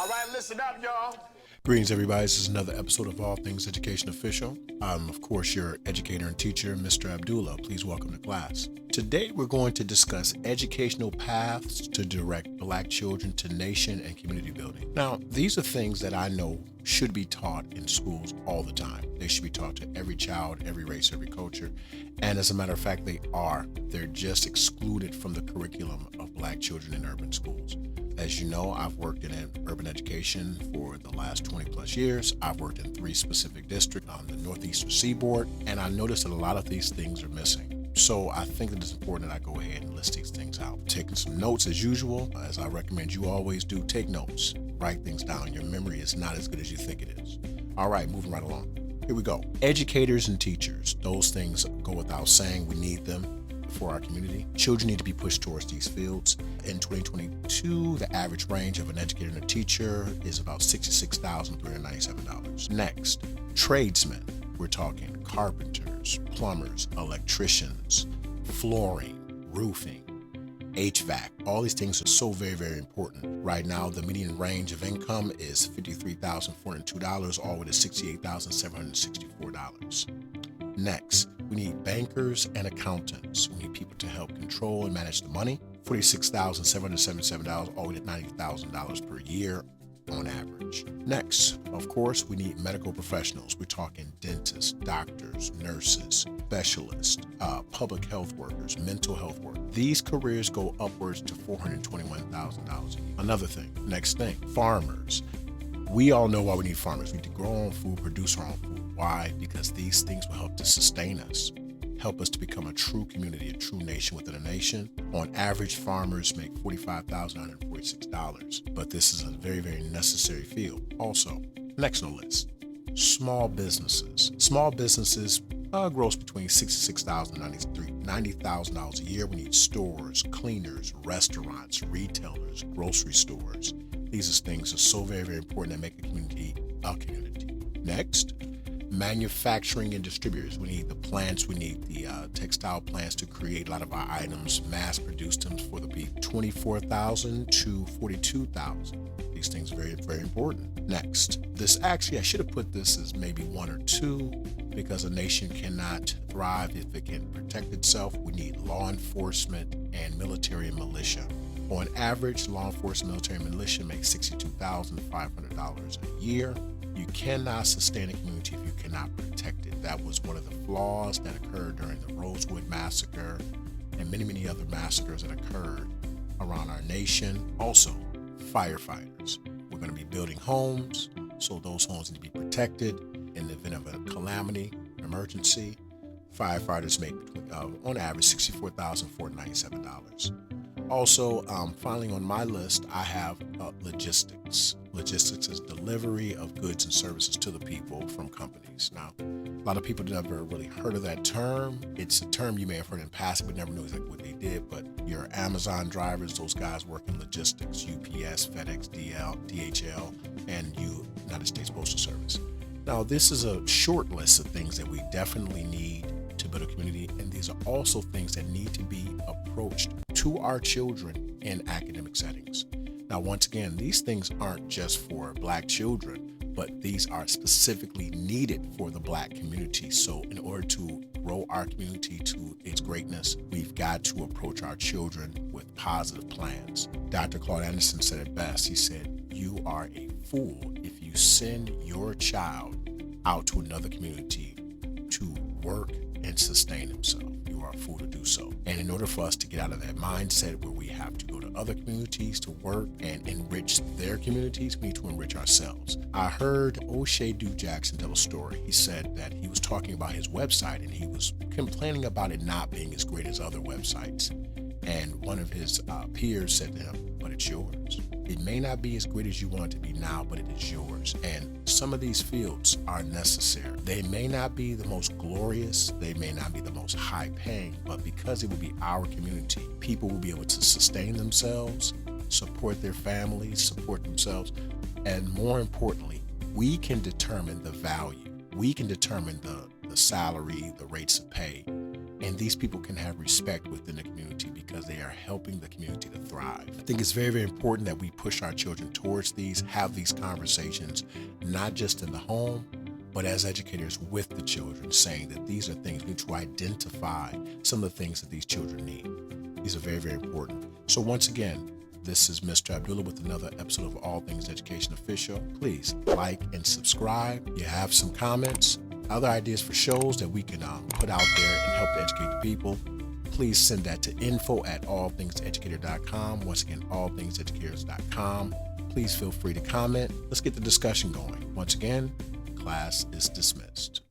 All right, listen up, y'all. Greetings, everybody. This is another episode of All Things Education Official. I'm, of course, your educator and teacher, Mr. Abdullah. Please welcome to class. Today, we're going to discuss educational paths to direct Black children to nation and community building. Now, these are things that I know should be taught in schools all the time. They should be taught to every child, every race, every culture. And as a matter of fact, they are. They're just excluded from the curriculum of Black children in urban schools. As you know, I've worked in urban education for the last 20 plus years. I've worked in 3 specific districts on the Northeastern Seaboard, and I noticed that a lot of these things are missing. So I think that it's important that I go ahead and list these things out. Taking some notes as usual, as I recommend you always do, take notes, write things down. Your memory is not as good as you think it is. All right, moving right along. Here we go. Educators and teachers, those things go without saying. We need them for our community. Children need to be pushed towards these fields. In 2022, the average range of an educator and a teacher is about $66,397. Next, tradesmen. We're talking carpenters, plumbers, electricians, flooring, roofing, HVAC. All these things are so very, very important. Right now, the median range of income is $53,402 all the way to $68,764. Next, we need bankers and accountants. We need people to help control and manage the money. $46,777 all the way to $90,000 per year on average. Next, of course, we need medical professionals. We're talking dentists, doctors, nurses, specialists, public health workers, mental health workers. These careers go upwards to $421,000 a year. Another thing, next thing, farmers. We all know why we need farmers. We need to grow our own food, produce our own food. Why? Because these things will help to sustain us, help us to become a true community, a true nation within a nation. On average, farmers make $45,946, but this is a very, very necessary field. Also, next on the list, small businesses. Small businesses gross between $66,000 and $90,000 a year. We need stores, cleaners, restaurants, retailers, grocery stores. These things are so very, very important that make a community a community. Next, manufacturing and distributors. We need the plants, we need the textile plants to create a lot of our items, mass produce them for the people. 24,000 to 42,000. These things are very, very important. Next, this actually, I should have put this as maybe 1 or 2 because a nation cannot thrive if it can protect itself. We need law enforcement and military and militia. On average, law enforcement, military, and militia make $62,500 a year. You cannot sustain a community if you cannot protect it. That was one of the flaws that occurred during the Rosewood Massacre and many, many other massacres that occurred around our nation. Also, firefighters. We're going to be building homes, so those homes need to be protected in the event of a calamity, an emergency. Firefighters make, on average, $64,497. Also, finally on my list, I have logistics. Logistics is delivery of goods and services to the people from companies. Now, a lot of people never really heard of that term. It's a term you may have heard in passing, but never knew exactly what they did. But your Amazon drivers, those guys work in logistics, UPS, FedEx, DHL, and United States Postal Service. Now, this is a short list of things that we definitely need to build a community, and these are also things that need to be approached to our children in academic settings. Now, once again, these things aren't just for Black children, but these are specifically needed for the Black community. So in order to grow our community to its greatness, we've got to approach our children with positive plans. Dr. Claude Anderson said it best. He said, "You are a fool if you send your child out to another community to work and sustain himself. You are a fool to do so." And in order for us to get out of that mindset where we have to go to other communities to work and enrich their communities, we need to enrich ourselves. I heard O'Shea Jackson tell a story. He said that he was talking about his website and he was complaining about it not being as great as other websites. And one of his peers said to him, "But it's yours. It may not be as great as you want it to be now, but it is yours." And some of these fields are necessary. They may not be the most glorious, they may not be the most high paying, but because it will be our community, people will be able to sustain themselves, support their families, support themselves, and more importantly, we can determine the value. We can determine the salary, the rates of pay And these people can have respect within the community because they are helping the community to thrive. I think it's very, very important that we push our children towards these, have these conversations, not just in the home, but as educators with the children, saying that these are things we need to identify some of the things that these children need. These are very, very important. So once again, this is Mr. Abdullah with another episode of All Things Education Official. Please like and subscribe. You have some comments, other ideas for shows that we can put out there and help to educate the people. Please send that to info@allthingseducator.com. Once again, allthingseducators.com. Please feel free to comment. Let's get the discussion going. Once again, class is dismissed.